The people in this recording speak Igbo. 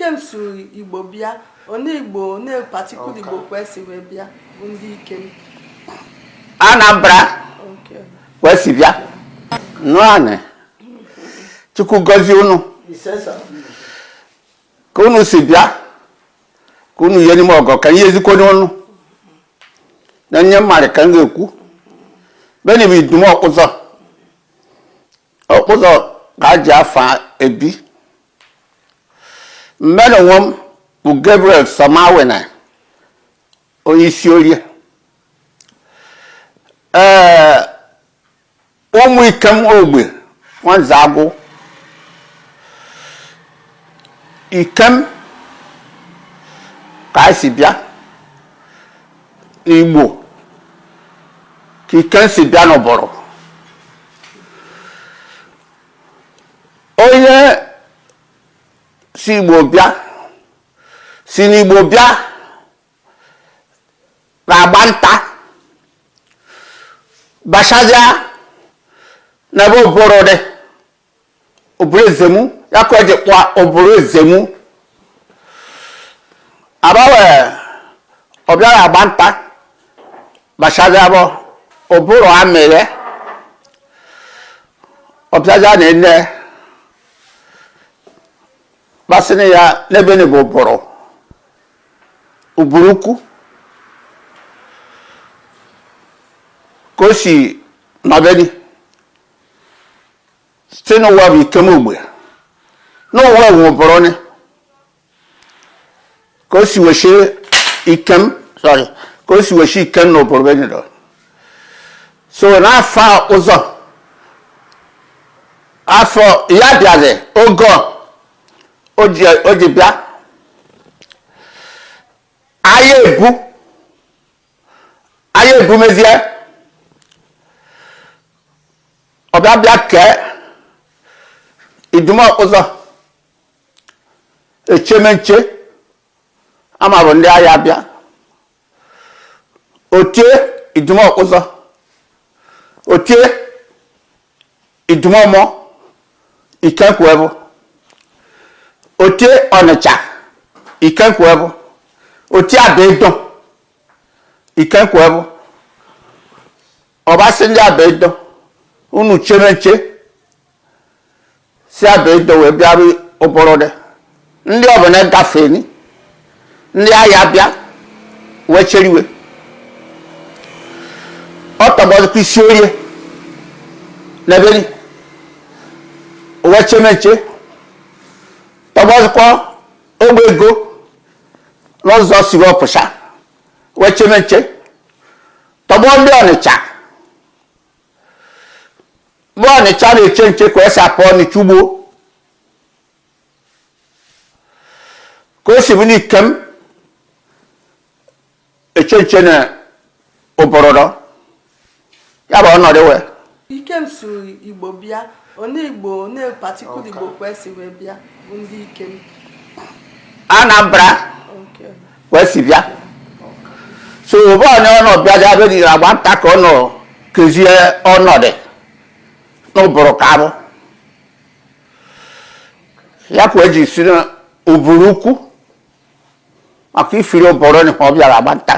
Ikem su Igbo bịa, onye Igbo, onye patikul Igbo kwesịrị bịa, bụ ndị Ikem. Anambra kwesịrị bịa. Nụanị. Chukwu gọzie unu. Ka unu si bịa. Ka unu yeri m ọgọ ka ihe ezikwo n'ọnụ. Na nye mmadụ ka m ga-ekwu. Beni bụ idum ọkpụzọ. Ọkpụzọ ka ji afa ebi. Mmadụ onwe m bụ Gabriel Samawena, onye isi orie. Ụmụ Ikem ogbe nwanze agụ. Ikem ka anyị si bịa n'Igbo ka Ikem si bịa n'ụbọrọ. Onye si Igbo bịa si n'Igbo bịa na-agba nta gbasazia n'ebe ụbụrụ dị ụbụrụ ezemu ya ka eji kpọọ ụbụrụ ezemu abawe ọbịa na-agba nta gbasazia bụ ụbụrụ amịrị ọbịazia na-ene basini ya n'ebe ni bụ ụbụrụ ukwu ka o si nọbedi site n'ụwa bụ Ikem ogbe n'ụwa bụ ụbụrụ ni ka o si weshi Ikem ka o si weshi Ikem n'ụbụrụ bedi dọ. So n'afọ ụzọ afọ ya bịazi oge o ji bịa aya ebu mezie ọbịa bịa kee idum ọkpụzọ echemenche ama bụ ndị agha bịa otie idum ọkpụzọ otie idum ọmọ Ikem kwuebu otie Ọnịcha Ikem kwuebu otie Abeidon Ikem kwuebu ọbasị ndị Abeidon unu chemenche si Abeidon wee bịa ụbụrụ dị ndị ọbụla gafeni ndị agha bịa wee cheriwe ọ tọgbọzikwa isi orie n'ebeni wee chemenche tọgbọzikwa ogbe ego n'ụzọ siri ọpụsha wee chemenche tọgbọ ndị Ọnịcha bụ Ọnịcha na-eche nche ka esi apụ Ọnịcha ugbo ka o si bụ n'Ikem eche nche na ụbụrụ dọ ya bụ ọnọdụ wee. Ikem su Igbo bịa, onye Igbo, onye patikul Igbo kwesịrị bịa, bụ ndị Ikem. Anambra kwesịrị bịa. So ụbọ onye ọnọ bịa ja be agba nta ka ọnọ kezie ọnọdụ n'ụbụrụ ka abụ ya kwa eji si ụbụrụ ukwu maka ifiri ụbụrụ ni ọ bịara agba nta.